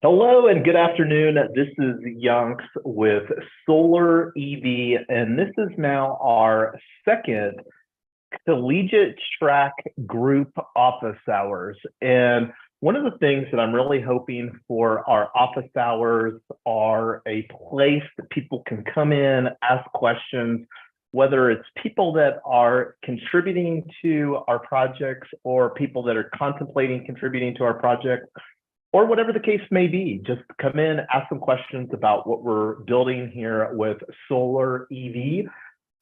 Hello and good afternoon. This is Yonks with Solar EV, and this is now our second collegiate track group office hours. And one of the things that I'm really hoping for our office hours are a place that people can come in, ask questions, whether it's people that are contributing to our projects or people that are contemplating contributing to our projects, or whatever the case may be. Just come in, ask some questions about what we're building here with Solar EV,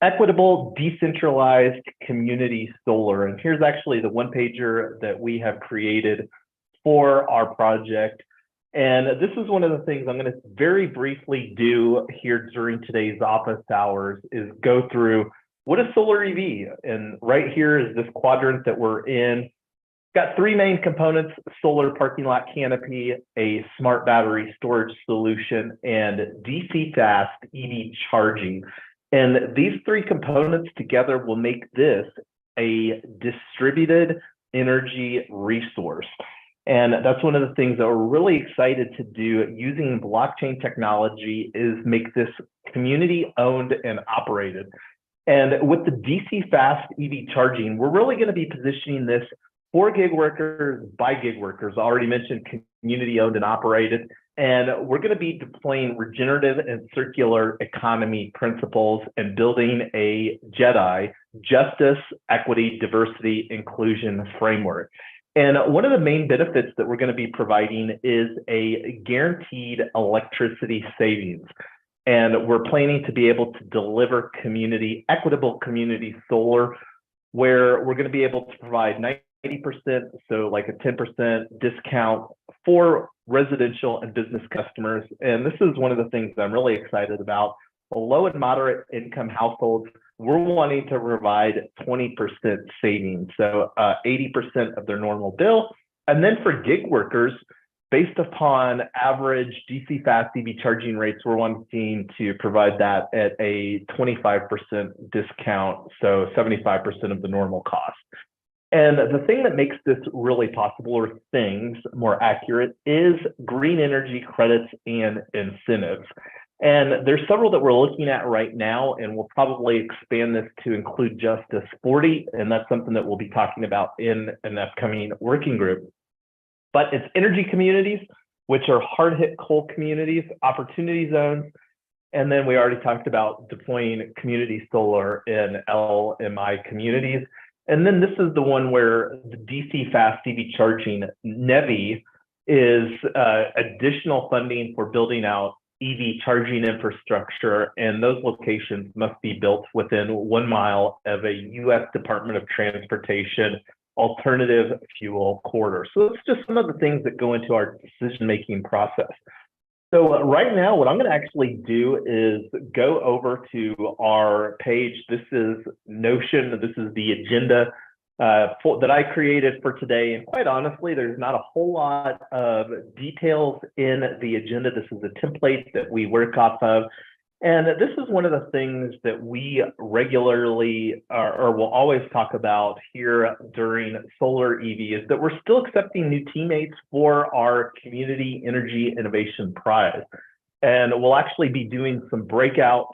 Equitable, Decentralized Community Solar. And here's actually the one pager that we have created for our project. And this is one of the things I'm going to very briefly do here during today's office hours is go through what is Solar EV. And right here is this quadrant that we're in. Got three main components: solar parking lot canopy, a smart battery storage solution, and DC fast EV charging. And these three components together will make this a distributed energy resource. And that's one of the things that we're really excited to do using blockchain technology is make this community owned and operated. And with the DC fast EV charging, we're really going to be positioning this for gig workers, by gig workers. I already mentioned community owned and operated. And we're going to be deploying regenerative and circular economy principles and building a JEDI, justice, equity, diversity, inclusion framework. And one of the main benefits that we're going to be providing is a guaranteed electricity savings. And we're planning to be able to deliver equitable community solar, where we're going to be able to provide 80%, so like a 10% discount for residential and business customers. And this is one of the things that I'm really excited about. For low and moderate income households, we're wanting to provide 20% savings, so 80% of their normal bill. And then for gig workers, based upon average DC fast EV charging rates, we're wanting to provide that at a 25% discount, so 75% of the normal cost. And the thing that makes this really possible, or things more accurate, is green energy credits and incentives. And there's several that we're looking at right now, and we'll probably expand this to include Justice 40, and that's something that we'll be talking about in an upcoming working group. But it's energy communities, which are hard-hit coal communities, opportunity zones, and then we already talked about deploying community solar in LMI communities. And then this is the one where the DC fast EV charging NEVI is additional funding for building out EV charging infrastructure, and those locations must be built within 1 mile of a U.S. Department of Transportation alternative fuel corridor. So it's just some of the things that go into our decision-making process. So right now, what I'm going to actually do is go over to our page. This is Notion. This is the agenda that I created for today. And quite honestly, there's not a whole lot of details in the agenda. This is a template that we work off of. And this is one of the things that we regularly or will always talk about here during Solar EV is that we're still accepting new teammates for our Community Energy Innovation Prize. And we'll actually be doing some breakout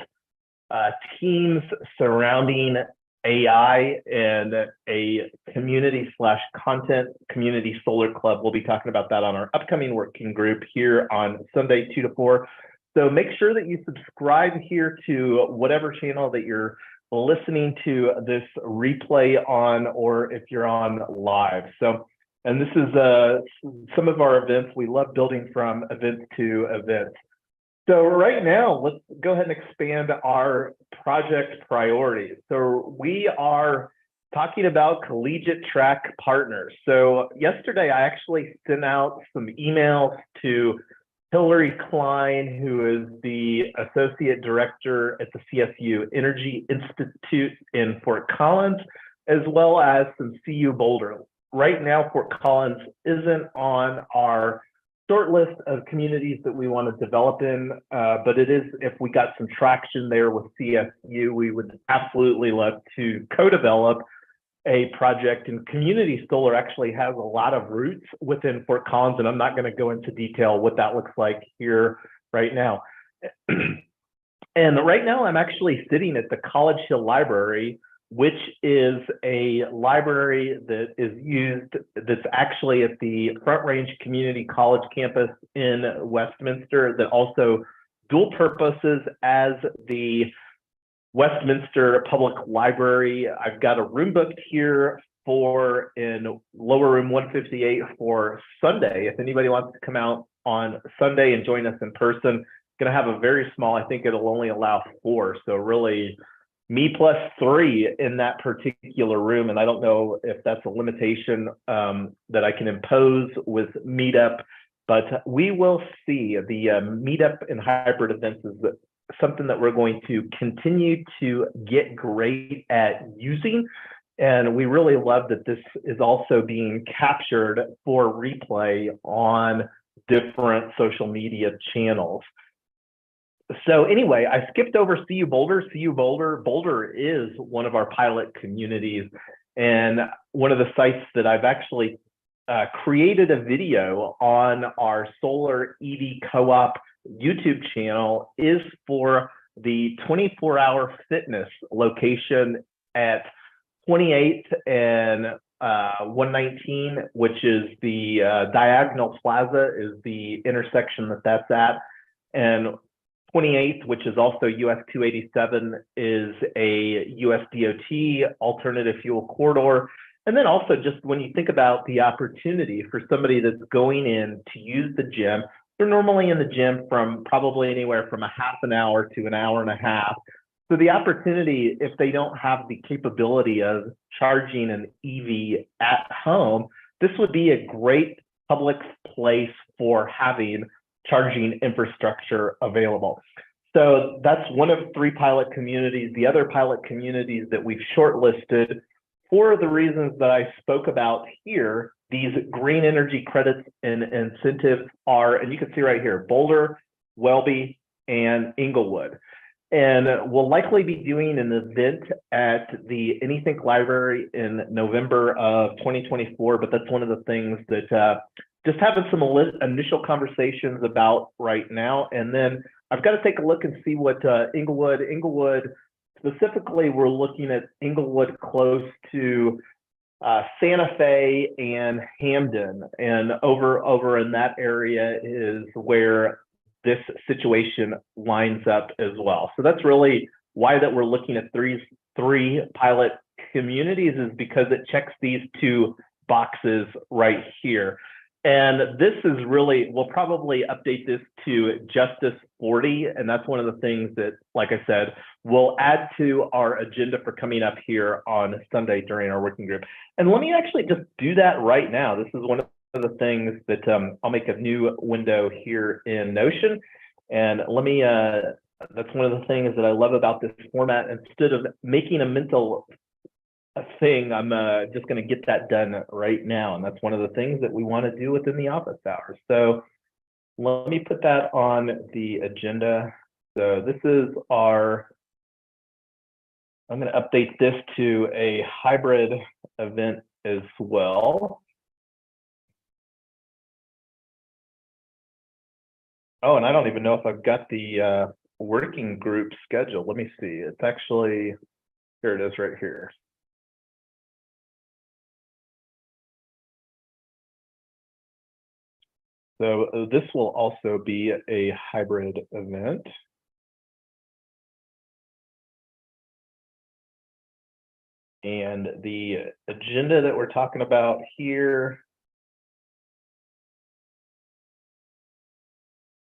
teams surrounding AI and a community/content community solar club. We'll be talking about that on our upcoming working group here on Sunday, 2 to 4. So make sure that you subscribe here to whatever channel that you're listening to this replay on, or if you're on live. So, and this is some of our events. We love building from event to event. So right now, let's go ahead and expand our project priorities. So we are talking about collegiate track partners. So yesterday, I actually sent out some emails to Hillary Klein, who is the Associate Director at the CSU Energy Institute in Fort Collins, as well as some CU Boulder. Right now, Fort Collins isn't on our short list of communities that we want to develop in, but it is, if we got some traction there with CSU, we would absolutely love to co-develop a project, and community solar actually has a lot of roots within Fort Collins, and I'm not going to go into detail what that looks like here right now. And right now I'm actually sitting at the College Hill Library, which is a library that is used, that's actually at the Front Range Community College campus in Westminster, that also dual purposes as the Westminster Public Library. I've got a room booked here for in lower room 158 for Sunday. If anybody wants to come out on Sunday and join us in person, going to have a very small, I think it'll only allow 4. So really me plus 3 in that particular room. And I don't know if that's a limitation that I can impose with Meetup, but we will see. The Meetup and hybrid events is something that we're going to continue to get great at using. And we really love that this is also being captured for replay on different social media channels. So anyway, I skipped over CU Boulder. CU Boulder. Boulder is one of our pilot communities, and one of the sites that I've actually created a video on our Solar EV Co-op YouTube channel is for the 24-hour fitness location at 28th and 119, which is the Diagonal Plaza is the intersection that's at, and 28th, which is also US 287, is a US DOT alternative fuel corridor. And then also, just when you think about the opportunity for somebody that's going in to use the gym, they're normally in the gym from probably anywhere from a half an hour to an hour and a half. So the opportunity, if they don't have the capability of charging an EV at home, this would be a great public place for having charging infrastructure available. So that's one of 3 pilot communities. The other pilot communities that we've shortlisted, for the reasons that I spoke about here, these green energy credits and incentives are, and you can see right here, Boulder, Welby, and Inglewood. And we'll likely be doing an event at the Anythink Library in November of 2024, but that's one of the things that just having some initial conversations about right now. And then I've got to take a look and see what Inglewood, specifically, we're looking at Inglewood close to Santa Fe and Hamden, and over in that area is where this situation lines up as well. So that's really why that we're looking at three pilot communities, is because it checks these 2 boxes right here. And this is really, we'll probably update this to Justice 40. And that's one of the things that, like I said, we'll add to our agenda for coming up here on Sunday during our working group. And let me actually just do that right now. This is one of the things that I'll make a new window here in Notion. And let me, that's one of the things that I love about this format. Instead of making a mental thing, I'm just going to get that done right now. And that's one of the things that we want to do within the office hours. So let me put that on the agenda. So this is our, I'm going to update this to a hybrid event as well. Oh, and I don't even know if I've got the working group schedule. Let me see. It's actually, here it is right here. So this will also be a hybrid event. And the agenda that we're talking about here,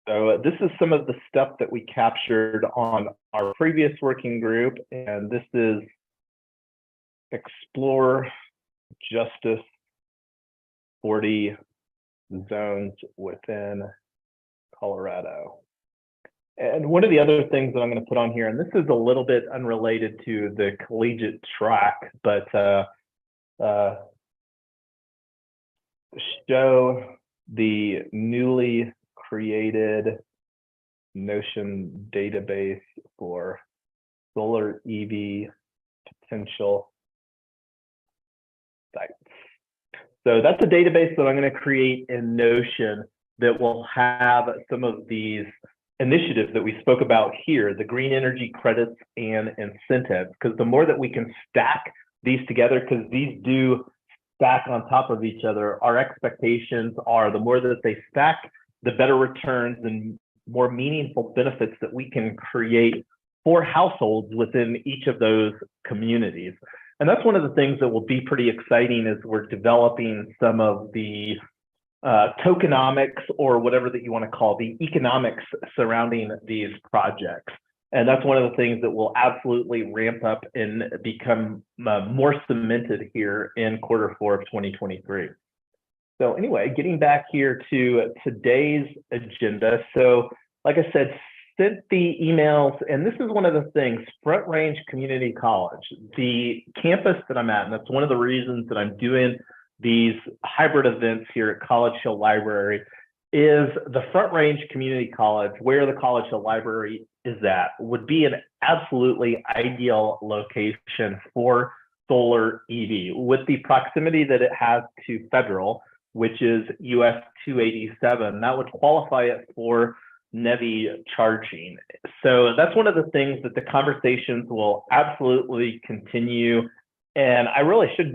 so this is some of the stuff that we captured on our previous working group, and this is explore justice 40 zones within Colorado. And one of the other things that I'm going to put on here, and this is a little bit unrelated to the collegiate track, but show the newly created Notion database for solar EV potential So that's a database that I'm going to create in Notion that will have some of these initiatives that we spoke about here, the green energy credits and incentives, because the more that we can stack these together, because these do stack on top of each other, our expectations are the more that they stack, the better returns and more meaningful benefits that we can create for households within each of those communities. And that's one of the things that will be pretty exciting as we're developing some of the tokenomics, or whatever that you want to call the economics surrounding these projects. And that's one of the things that will absolutely ramp up and become more cemented here in Q4 of 2023. So anyway, getting back here to today's agenda. So like I said, sent the emails, and this is one of the things, Front Range Community College, the campus that I'm at, and that's one of the reasons that I'm doing these hybrid events here at College Hill Library, is the Front Range Community College, where the College Hill Library is at, would be an absolutely ideal location for solar EV, with the proximity that it has to federal, which is US 287. That would qualify it for NEVI charging. So that's one of the things that the conversations will absolutely continue. And I really should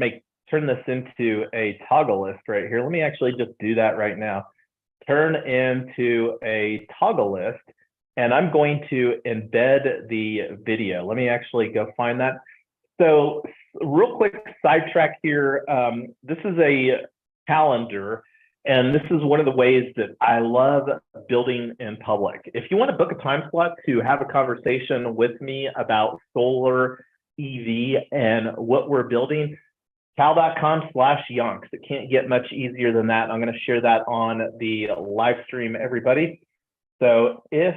turn this into a toggle list right here. Let me actually just do that right now. Turn into a toggle list, and I'm going to embed the video. Let me actually go find that. So real quick sidetrack here. This is a calendar, and this is one of the ways that I love building in public. If you want to book a time slot to have a conversation with me about solar EV and what we're building, cal.com/yonks. It can't get much easier than that. I'm going to share that on the live stream, everybody. So if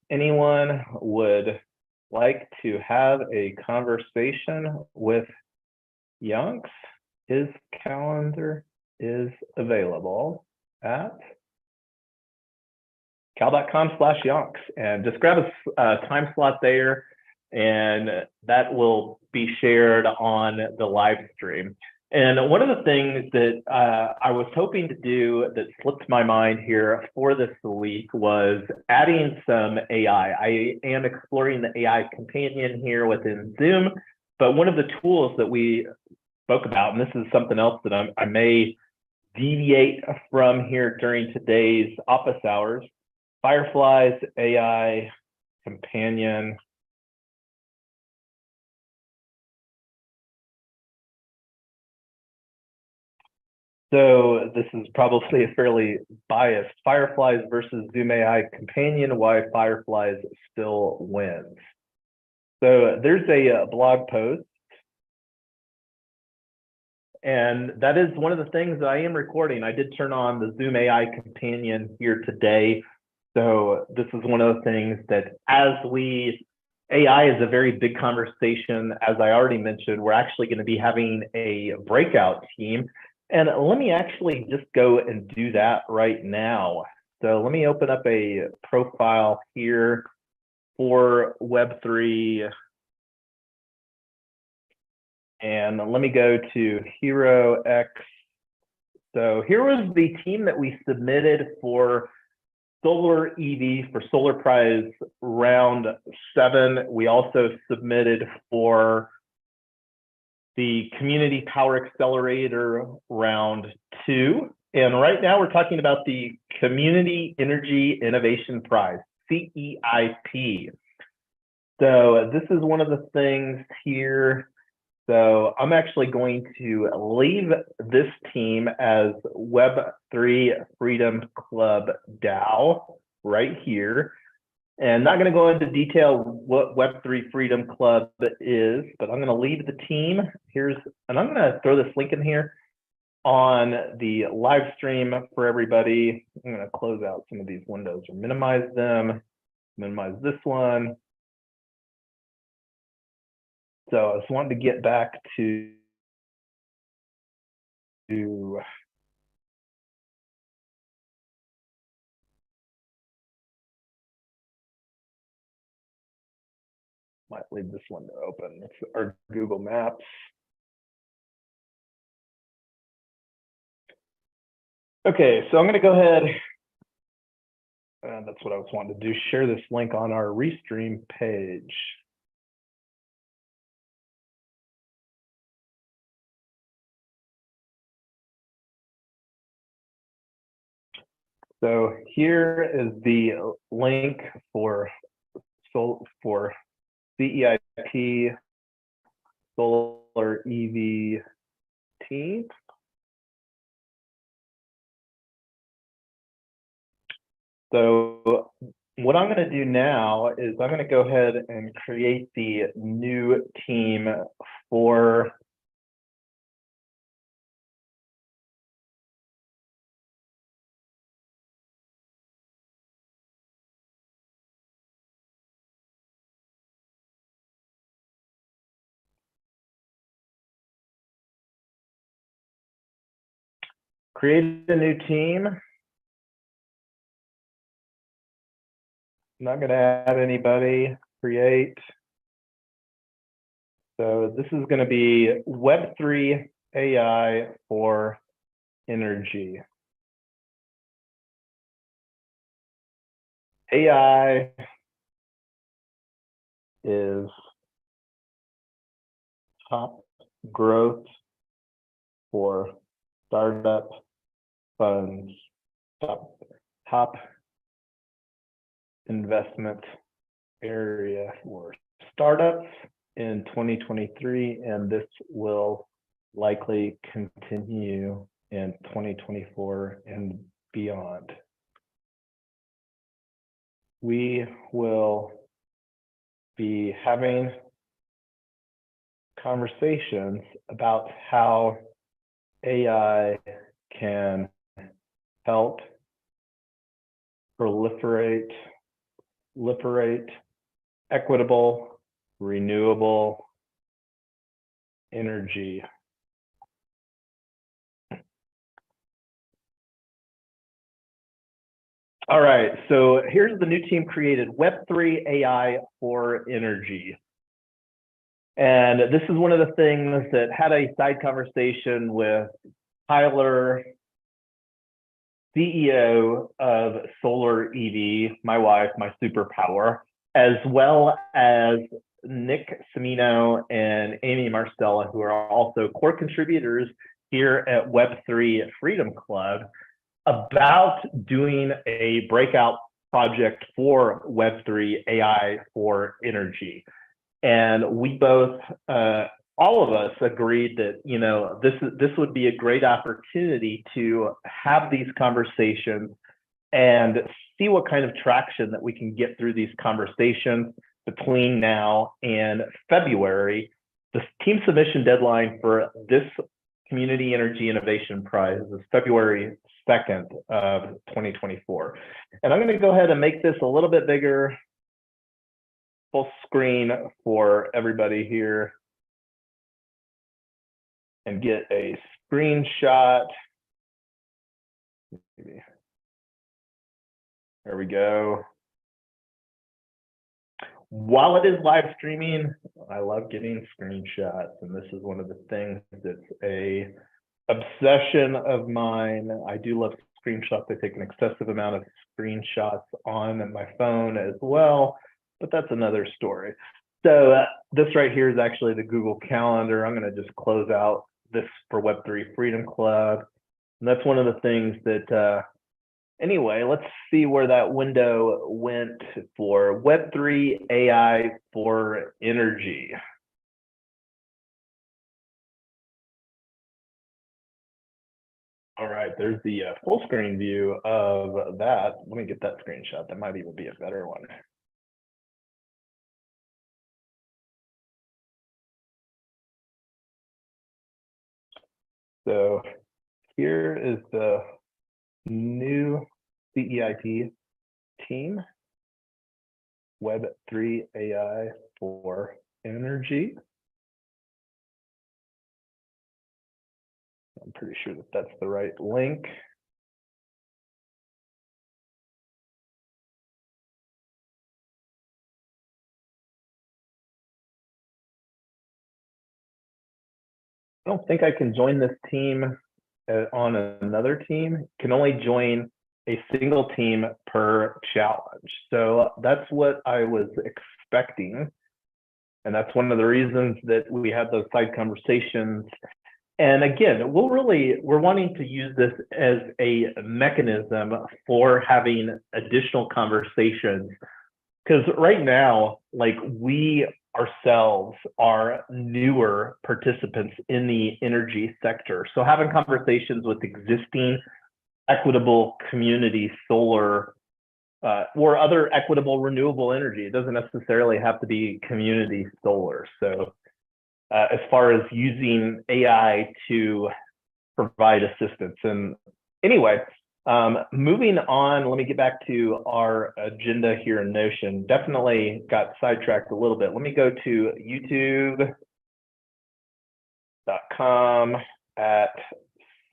anyone would like to have a conversation with Yonks, his calendar is available at cal.com/yonks, and just grab a time slot there, and that will be shared on the live stream. And one of the things that I was hoping to do that slipped my mind here for this week was adding some AI. I am exploring the AI companion here within Zoom, but one of the tools that we spoke about, and this is something else that I may deviate from here during today's office hours, Firefly's AI companion. So this is probably a fairly biased. Fireflies versus Zoom AI companion, why Fireflies still wins. So there's a blog post, and that is one of the things that I am recording. I did turn on the Zoom AI companion here today. So this is one of the things that AI is a very big conversation. As I already mentioned, we're actually going to be having a breakout team. And let me actually just go and do that right now. So let me open up a profile here for Web3. And let me go to Hero X. So here was the team that we submitted for Solar EV for Solar Prize round 7. We also submitted for the Community Power Accelerator round 2. And right now we're talking about the Community Energy Innovation Prize, CEIP. So this is one of the things here. So I'm actually going to leave this team as Web3 Freedom Club DAO right here. And not going to go into detail what Web3 Freedom Club is, but I'm going to leave the team. And I'm going to throw this link in here on the live stream for everybody. I'm going to close out some of these windows or minimize them, minimize this one. So I just wanted to get back to might leave this window open. It's our Google Maps. Okay, so I'm going to go ahead. That's what I was wanting to do, share this link on our Restream page. So here is the link for CEIP Solar EV team. So what I'm going to do now is I'm going to go ahead and create the new team for create a new team. I'm not going to add anybody, create. So this is going to be Web3 AI for energy. AI is top growth for startup funds, top investment area for startups in 2023, and this will likely continue in 2024 and beyond. We will be having conversations about how AI can help proliferate equitable, renewable energy. All right, so here's the new team created, Web3 AI for energy. And this is one of the things that had a side conversation with Tyler, CEO of Solar EV, my wife, my superpower, as well as Nick Semino and Amy Marcella, who are also core contributors here at Web3 Freedom Club, about doing a breakout project for Web3 AI for energy. And we both, all of us agreed that, you know, this would be a great opportunity to have these conversations and see what kind of traction that we can get through these conversations between now and February. The team submission deadline for this Community Energy Innovation Prize is February 2nd of 2024. And I'm going to go ahead and make this a little bit bigger, full screen for everybody here, and get a screenshot. There we go. While it is live streaming, I love getting screenshots, and this is one of the things that's a obsession of mine. I do love screenshots. I take an excessive amount of screenshots on my phone as well, but that's another story. So this right here is actually the Google Calendar. I'm going to just close out this for Web3 Freedom Club. And that's one of the things that, anyway, let's see where that window went for Web3 AI for energy. All right, there's the full screen view of that. Let me get that screenshot. That might even be a better one. So here is the new CEIP team, Web3 AI for energy. I'm pretty sure that that's the right link. I don't think I can join this team on another team can only join a single team per challenge. So that's what I was expecting. And that's one of the reasons that we had those side conversations. And again, we're wanting to use this as a mechanism for having additional conversations. Because right now, like, we ourselves are newer participants in the energy sector. So having conversations with existing equitable community solar or other equitable renewable energy, it doesn't necessarily have to be community solar. So as far as using AI to provide assistance. And anyway, moving on, let me get back to our agenda here in Notion. Definitely got sidetracked a little bit. Let me go to youtube.com at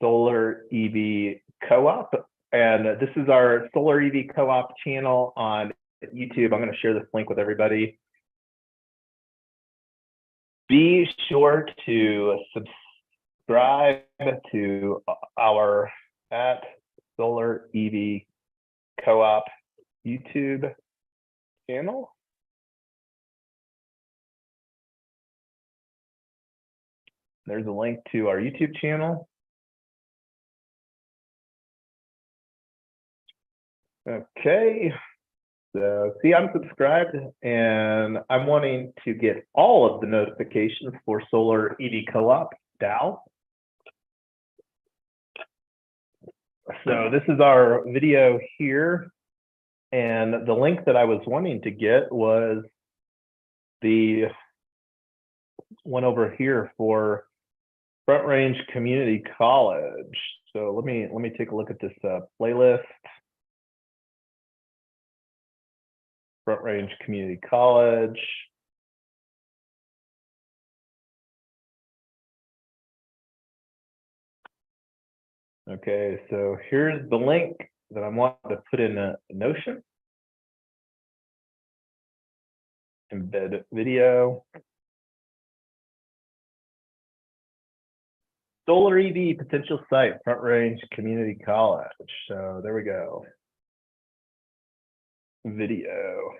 Solar EV Co-op. And this is our Solar EV Co-op channel on YouTube. I'm going to share this link with everybody. Be sure to subscribe to our at Solar EV Co-op YouTube channel. There's a link to our YouTube channel. Okay, so see, I'm subscribed and I'm wanting to get all of the notifications for Solar EV Co-op DAO. So this is our video here. And the link that I was wanting to get was the one over here for Front Range Community College. So let me take a look at this playlist. Front Range Community College. Okay, so here's the link that I want to put in a Notion. Embed video. Solar EV potential site, Front Range Community College. So there we go. Video.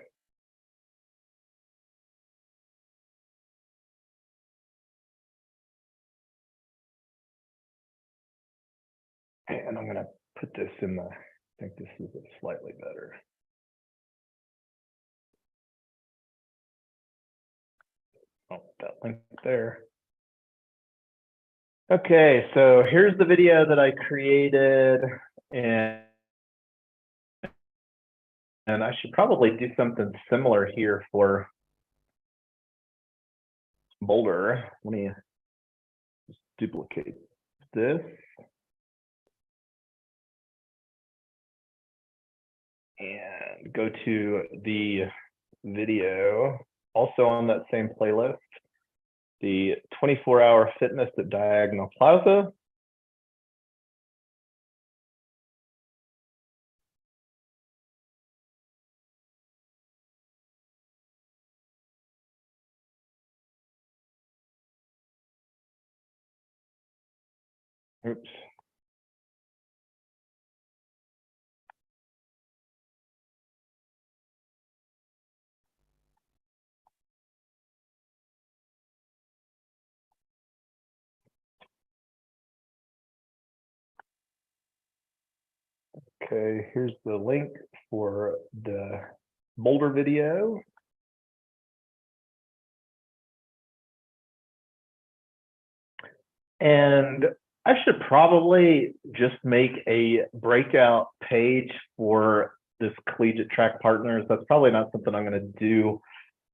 And I'm going to put this in the, I think this is slightly better. Oh, that link there. Okay, so here's the video that I created, and I should probably do something similar here for Boulder. Let me just duplicate this. And go to the video, also on that same playlist, the 24-hour fitness at Diagonal Plaza. Oops. Okay, here's the link for the Boulder video. And I should probably just make a breakout page for this collegiate track partners. That's probably not something I'm going to do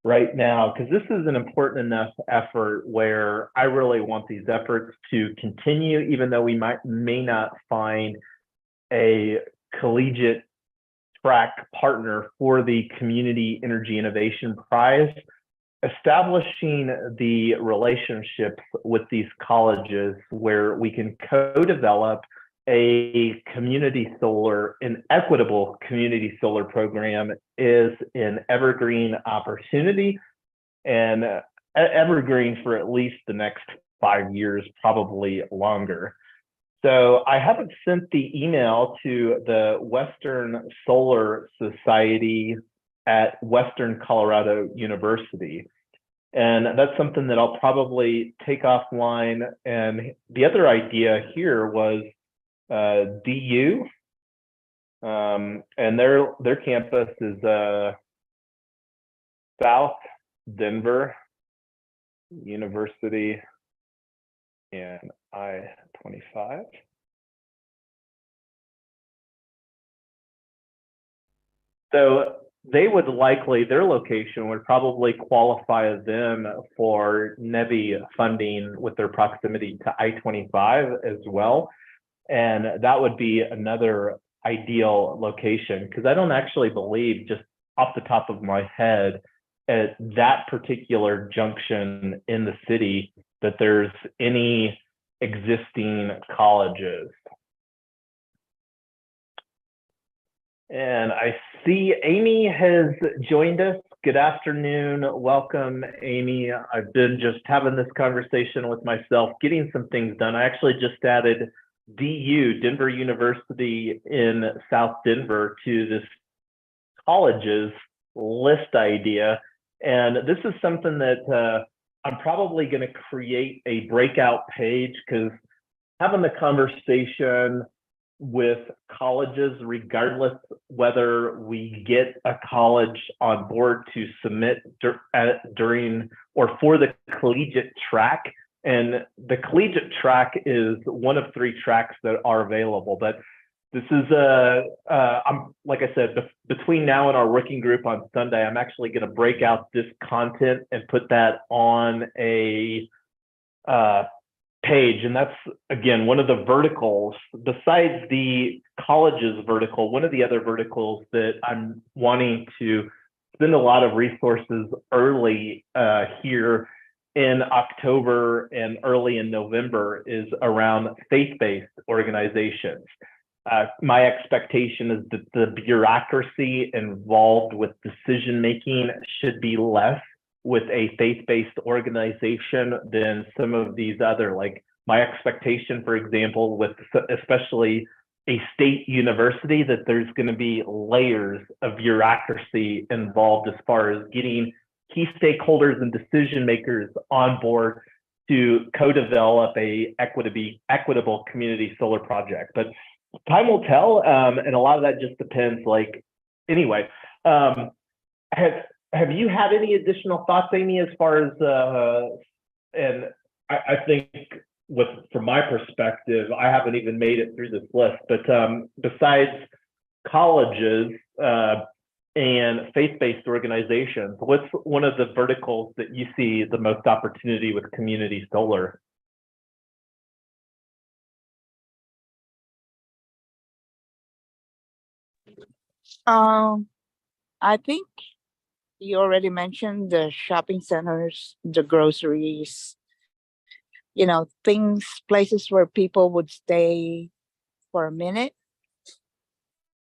right now, because this is an important enough effort where I really want these efforts to continue, even though we may not find a collegiate track partner for the Community Energy Innovation Prize. Establishing the relationships with these colleges where we can co-develop a community solar, an equitable community solar program is an evergreen opportunity, and evergreen for at least the next 5 years, probably longer. So I haven't sent the email to the Western Solar Society at Western Colorado University. And that's something that I'll probably take offline. And the other idea here was DU, and their campus is South Denver University and I-25. So they would likely, their location would probably qualify them for NEVI funding with their proximity to I-25 as well. And that would be another ideal location, because I don't actually believe, just off the top of my head, at that particular junction in the city that there's any existing colleges. And I see Amy has joined us. Good afternoon. Welcome, Amy. I've been just having this conversation with myself, getting some things done. I actually just added DU, Denver University in South Denver, to this colleges list idea. And this is something that I'm probably going to create a breakout page, because having the conversation with colleges, regardless whether we get a college on board to submit during or for the collegiate track. And the collegiate track is one of 3 tracks that are available. But this is I'm, like I said, between now and our working group on Sunday, I'm actually going to break out this content and put that on a page. And that's, again, one of the verticals, besides the colleges vertical, one of the other verticals that I'm wanting to spend a lot of resources early here in October and early in November is around faith-based organizations. My expectation is that the bureaucracy involved with decision-making should be less with a faith-based organization than some of these other, like my expectation, for example, with especially a state university, that there's going to be layers of bureaucracy involved as far as getting key stakeholders and decision makers on board to co-develop a equitable community solar project. But time will tell, and a lot of that just depends. Like, anyway, have you had any additional thoughts, Amy, as far as and I think from my perspective, I haven't even made it through this list, but besides colleges and faith-based organizations, what's one of the verticals that you see the most opportunity with community solar? I think you already mentioned the shopping centers, the groceries, places where people would stay for a minute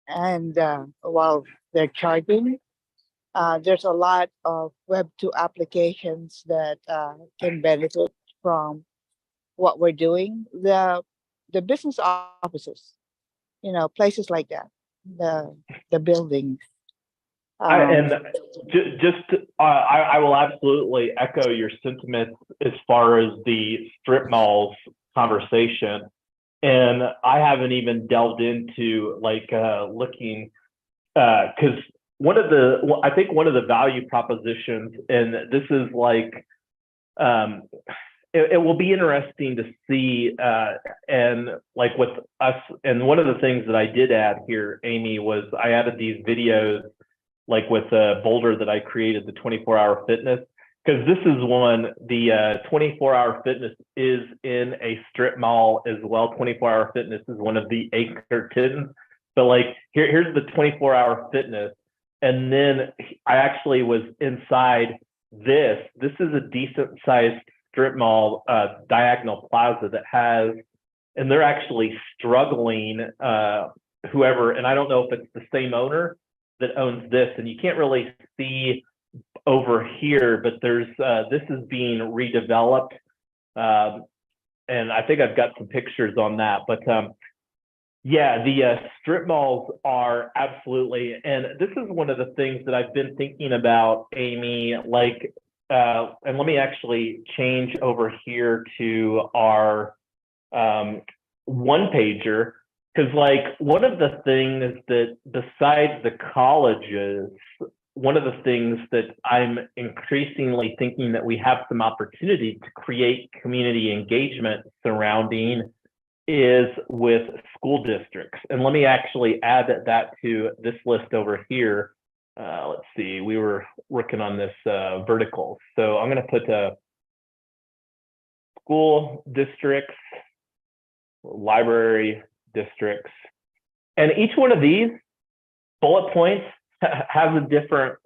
and while they're charging. There's a lot of Web2 applications that can benefit from what we're doing. The business offices, places like that, the buildings. And I will absolutely echo your sentiments as far as the strip malls conversation. And I haven't even delved into looking, because I think one of the value propositions, and this is it will be interesting to see, and like with us, and one of the things that I did add here, Amy, was I added these videos, like with the Boulder that I created, the 24-hour fitness, because this is one, the 24-hour fitness is in a strip mall as well. 24-hour fitness is one of the anchor tenants. But here's the 24-hour fitness. And then I actually was inside this. This is a decent sized strip mall, diagonal plaza that has, and they're actually struggling, whoever, and I don't know if it's the same owner that owns this, and you can't really see over here, but there's this is being redeveloped and I think I've got some pictures on that. But yeah, the strip malls are absolutely, and this is one of the things that I've been thinking about, Amy. Like, and let me actually change over here to our one pager, because like one of the things that besides the colleges, one of the things that I'm increasingly thinking that we have some opportunity to create community engagement surrounding is with school districts. And let me actually add that to this list over here. Let's see, we were working on this vertical. So I'm going to put school districts, library districts, and each one of these bullet points has a different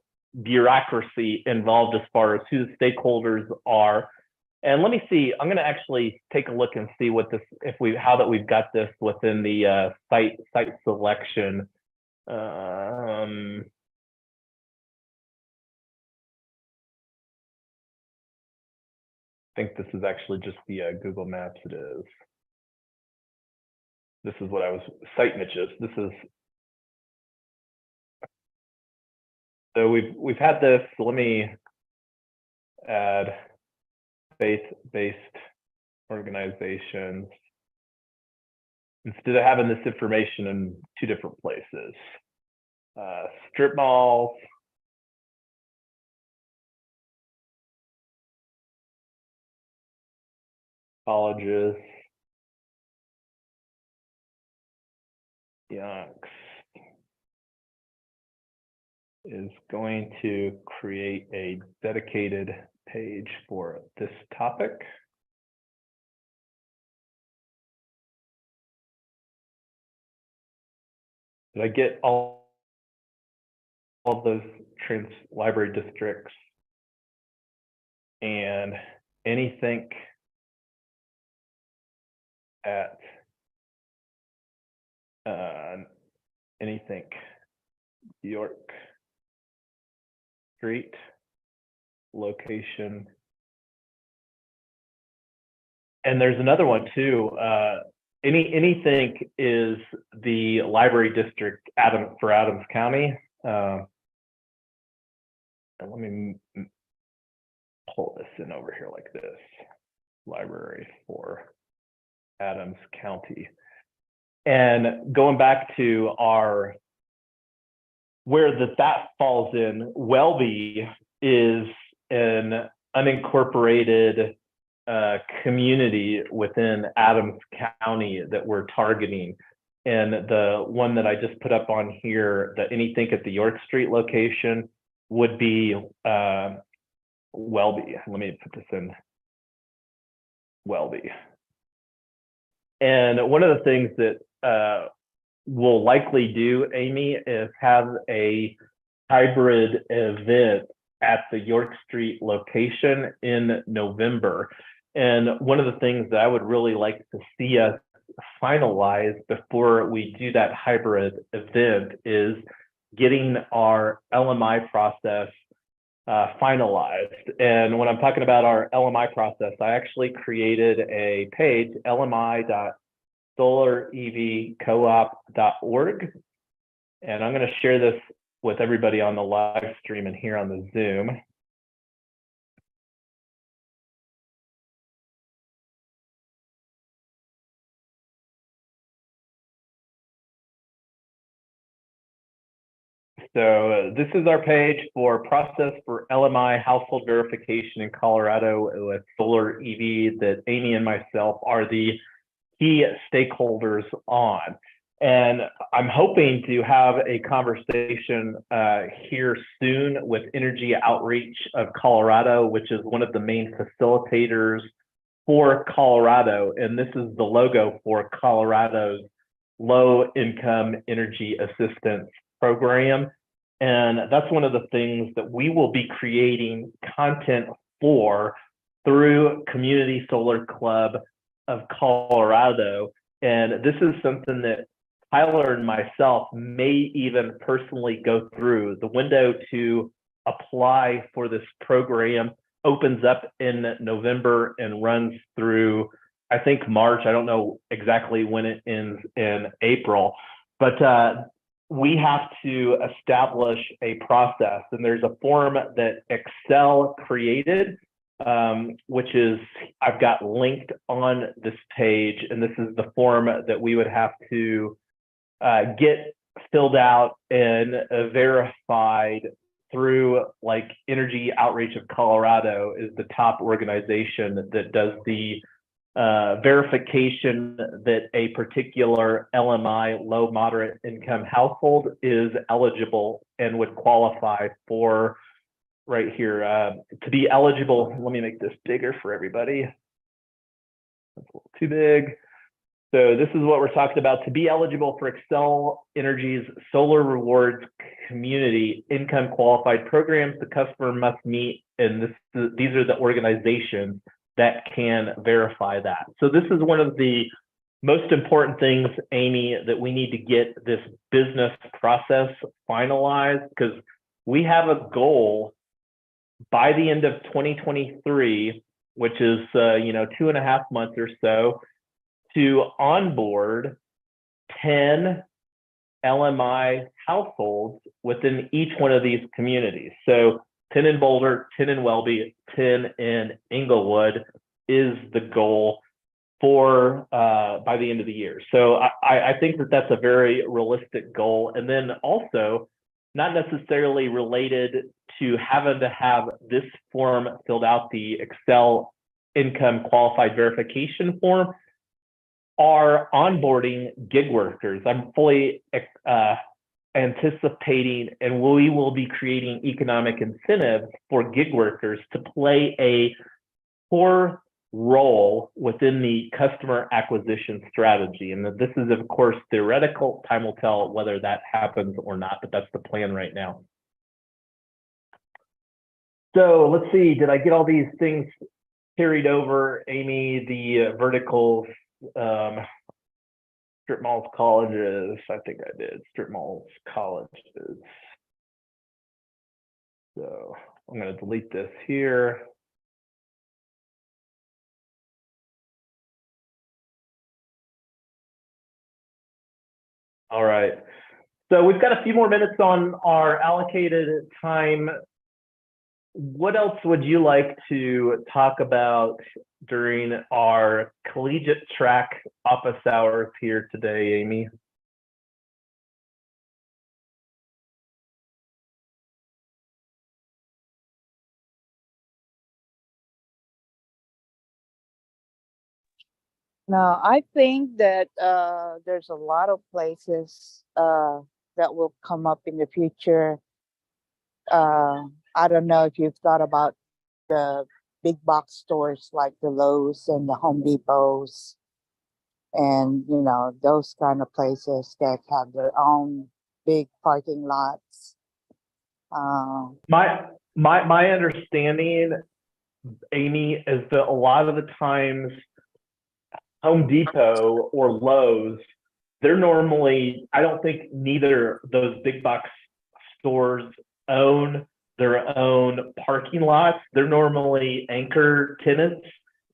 bureaucracy involved as far as who the stakeholders are. And let me see, I'm going to actually take a look and see what this, how that we've got this within the site selection. I think this is actually just the Google Maps. It is. This is what I was, site niches. This is, so we've had this. So let me add faith-based organizations instead of having this information in two different places. Strip malls, colleges, Yonks is going to create a dedicated page for this topic. Did I get all of those library districts and anything at anything York Street location? And there's another one too. Anything is the library district for Adams County. And let me pull this in over here like this. Library for Adams County. And going back to our, where that falls in, Welby is an unincorporated community within Adams County that we're targeting. And the one that I just put up on here, the anything at the York Street location, would be Welby. Let me put this in Welby. And one of the things that we'll likely do, Amy, is have a hybrid event at the York Street location in November. And one of the things that I would really like to see us finalize before we do that hybrid event is getting our LMI process finalized. And when I'm talking about our LMI process, I actually created a page, lmi.solarevcoop.org. And I'm going to share this with everybody on the live stream and here on the Zoom. So this is our page for process for LMI household verification in Colorado with solar EV that Amy and myself are the key stakeholders on. And I'm hoping to have a conversation here soon with Energy Outreach of Colorado, which is one of the main facilitators for Colorado. And this is the logo for Colorado's Low Income Energy Assistance Program. And that's one of the things that we will be creating content for through Community Solar Club of Colorado. And this is something that Tyler and myself may even personally go through. The window to apply for this program opens up in November and runs through I think March. I don't know exactly when it ends in April, but we have to establish a process, and there's a form that Excel created, which is I've got linked on this page, and this is the form that we would have to get filled out and verified through, like, Energy Outreach of Colorado is the top organization that does the verification that a particular LMI, low moderate income household, is eligible and would qualify for, right here, to be eligible. Let me make this bigger for everybody. That's a little too big. So this is what we're talking about. To be eligible for Xcel Energy's Solar Rewards Community Income Qualified Programs, the customer must meet, and these are the organizations that can verify that. So this is one of the most important things, Amy, that we need to get this business process finalized, because we have a goal by the end of 2023, which is 2.5 months or so, to onboard 10 LMI households within each one of these communities. So 10 in Boulder, 10 in Welby, 10 in Inglewood is the goal for by the end of the year. So I think that that's a very realistic goal. And then also, not necessarily related to having to have this form filled out, the Excel Income Qualified Verification form, are onboarding gig workers. I'm fully anticipating, and we will be creating economic incentives for gig workers to play a core role within the customer acquisition strategy. And this is, of course, theoretical. Time will tell whether that happens or not, but that's the plan right now. So let's see, did I get all these things carried over, Amy? The verticals, strip malls, colleges. I think I did. Strip malls, colleges. So I'm going to delete this here. All right. So we've got a few more minutes on our allocated time. What else would you like to talk about during our collegiate track office hours here today, Amy? Now, I think that there's a lot of places that will come up in the future. I don't know if you've thought about the big box stores like the Lowe's and the Home Depots, and those kind of places that have their own big parking lots. My understanding, Amy, is that a lot of the times Home Depot or Lowe's, they're normally, I don't think neither of those big box stores own their own parking lots. They're normally anchor tenants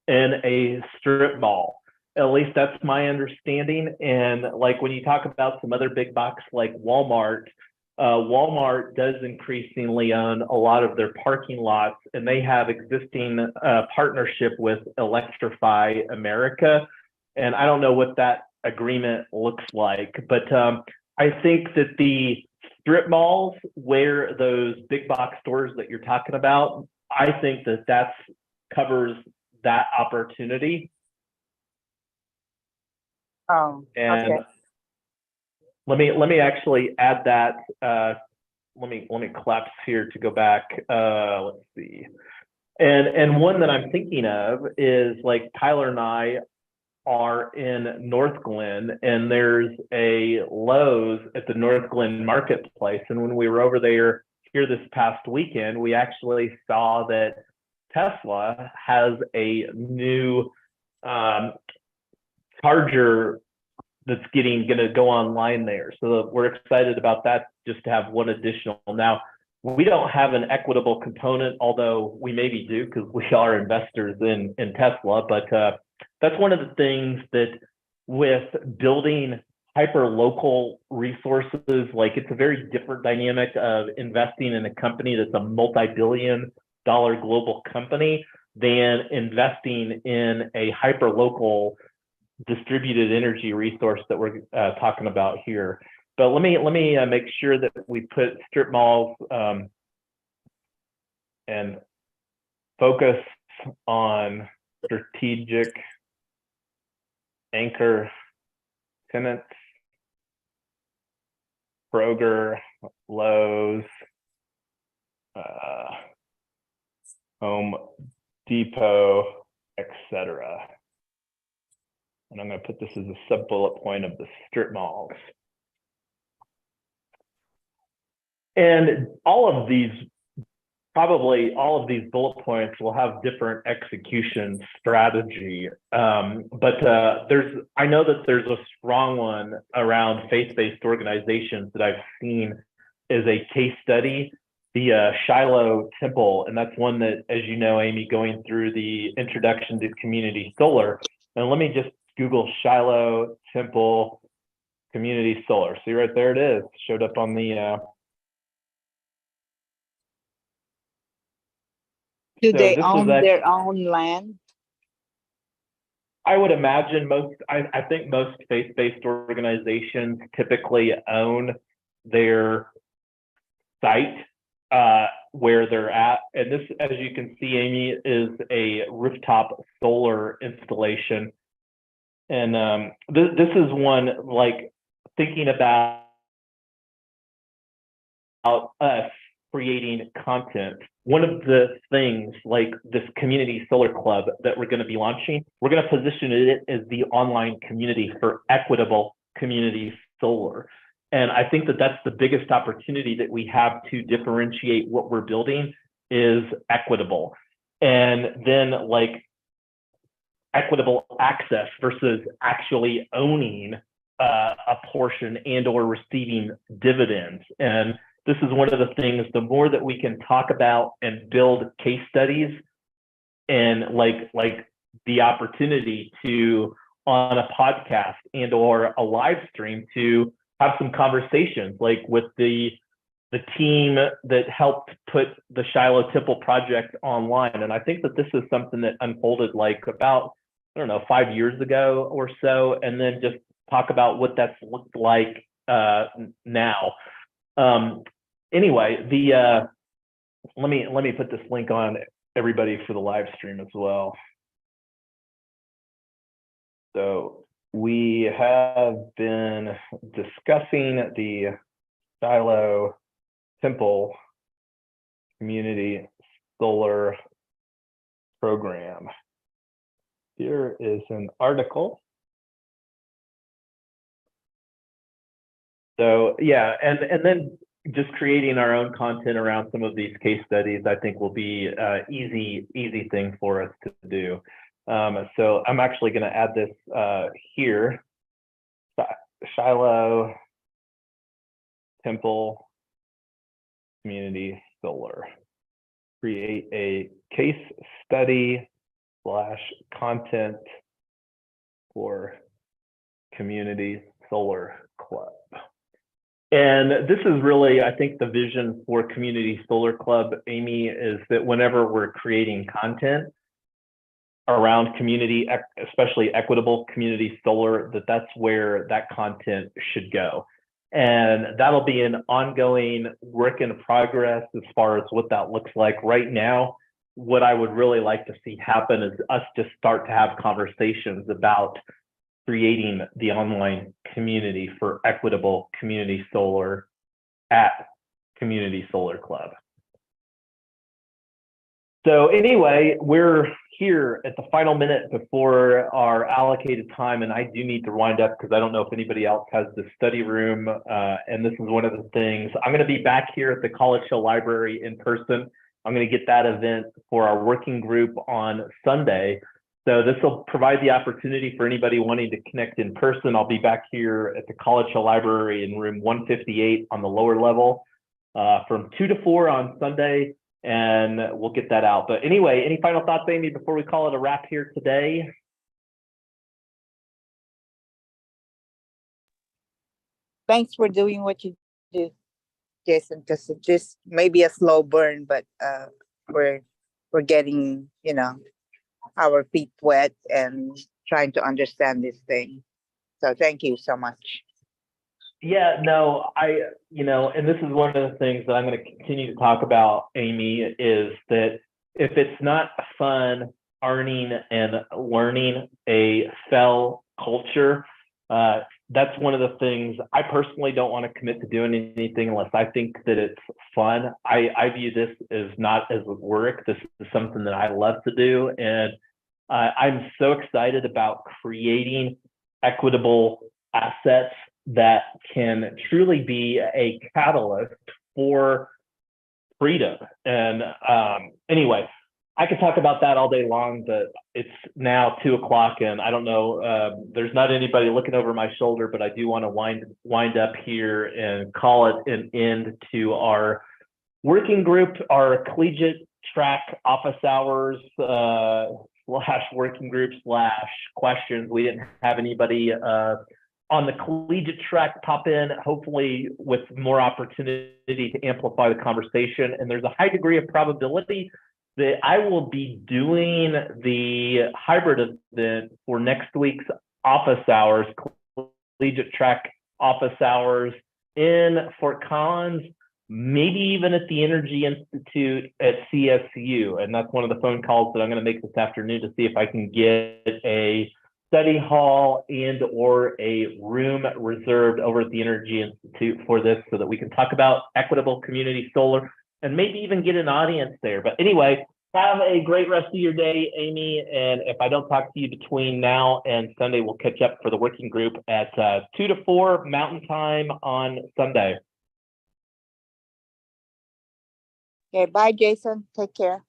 in a strip mall. At least that's my understanding. And like when you talk about some other big box like Walmart, Walmart does increasingly own a lot of their parking lots, and they have existing partnership with Electrify America. And I don't know what that agreement looks like, but I think that the strip malls where those big box stores that you're talking about, I think that that covers that opportunity. And Okay. let me actually add that. Let me collapse here to go back. Let's see. And one that I'm thinking of is, like, Tyler and I are in North Glen, and there's a Lowe's at the North Glen Marketplace. And when we were over there here this past weekend, we actually saw that Tesla has a new charger that's going to go online there. So we're excited about that, just to have one additional. Now, we don't have an equitable component, although we maybe do because we are investors in Tesla. But that's one of the things that with building hyper local resources, like it's a very different dynamic of investing in a company that's a multi-billion-dollar global company than investing in a hyper local distributed energy resource that we're talking about here. But let me make sure that we put strip malls and focus on strategic anchor tenants, Kroger, Lowe's, Home Depot, etc. And I'm going to put this as a sub-bullet point of the strip malls. And probably all of these bullet points will have different execution strategy. But I know that there's a strong one around faith-based organizations that I've seen as a case study, the Shiloh Temple. And that's one that, as you know, Amy, going through the introduction to community solar. And let me just Google Shiloh Temple community solar. See right there it is, showed up on the Do they own their own land? I would imagine I think most faith-based organizations typically own their site where they're at. And this, as you can see, Amy, is a rooftop solar installation. And this is one, like, thinking about us creating content. One of the things, like this community solar club that we're going to be launching, we're going to position it as the online community for equitable community solar. And I think that that's the biggest opportunity that we have to differentiate what we're building is equitable. And then, like, equitable access versus actually owning a portion and or receiving dividends. And this is one of the things, the more that we can talk about and build case studies and like the opportunity to, on a podcast and or a live stream, to have some conversations, like with the team that helped put the Shiloh Temple project online. And I think that this is something that unfolded like about, I don't know, 5 years ago or so, and then just talk about what that's looked like now. Anyway, let me put this link on everybody for the live stream as well. So we have been discussing the Shiloh Temple Community Solar Program. Here is an article. So yeah, and then just creating our own content around some of these case studies, I think, will be easy thing for us to do. So I'm actually going to add this here. Shiloh Temple Community Solar. Create a case study / content for Community Solar Club. And this is really, I think, the vision for Community Solar Club, Amy, is that whenever we're creating content around community, especially equitable community solar, that's where that content should go. And that'll be an ongoing work in progress as far as what that looks like. Right now, what I would really like to see happen is us to start to have conversations about creating the online community for equitable community solar at Community Solar Club. So anyway, we're here at the final minute before our allocated time, and I do need to wind up because I don't know if anybody else has the study room, and this is one of the things. I'm going to be back here at the College Hill Library in person. I'm going to get that event for our working group on Sunday. So this will provide the opportunity for anybody wanting to connect in person. I'll be back here at the College Hill Library in room 158 on the lower level. from 2 to 4 on Sunday, and we'll get that out. But anyway, any final thoughts, Amy, before we call it a wrap here today? Thanks for doing what you do, Jason, because it just may be a slow burn, but we're getting, our feet wet and trying to understand this thing. So thank you so much. Yeah, no, and this is one of the things that I'm going to continue to talk about, Amy, is that if it's not fun earning and learning a FEL culture, that's one of the things I personally don't want to commit to doing anything unless I think that it's fun. I view this as not as work. This is something that I love to do. And I'm so excited about creating equitable assets that can truly be a catalyst for freedom. And anyway, I could talk about that all day long, but it's now 2 o'clock and I don't know, there's not anybody looking over my shoulder, but I do want to wind up here and call it an end to our working group, our collegiate track office hours, / working group / questions. We didn't have anybody on the collegiate track pop in, hopefully with more opportunity to amplify the conversation. And there's a high degree of probability that I will be doing the hybrid event for next week's office hours, collegiate track office hours in Fort Collins, maybe even at the Energy Institute at CSU. And that's one of the phone calls that I'm going to make this afternoon to see if I can get a study hall and or a room reserved over at the Energy Institute for this so that we can talk about equitable community solar and maybe even get an audience there. But anyway, have a great rest of your day, Amy. And if I don't talk to you between now and Sunday, we'll catch up for the working group at 2 to 4 Mountain Time on Sunday. Okay, bye, Jason. Take care.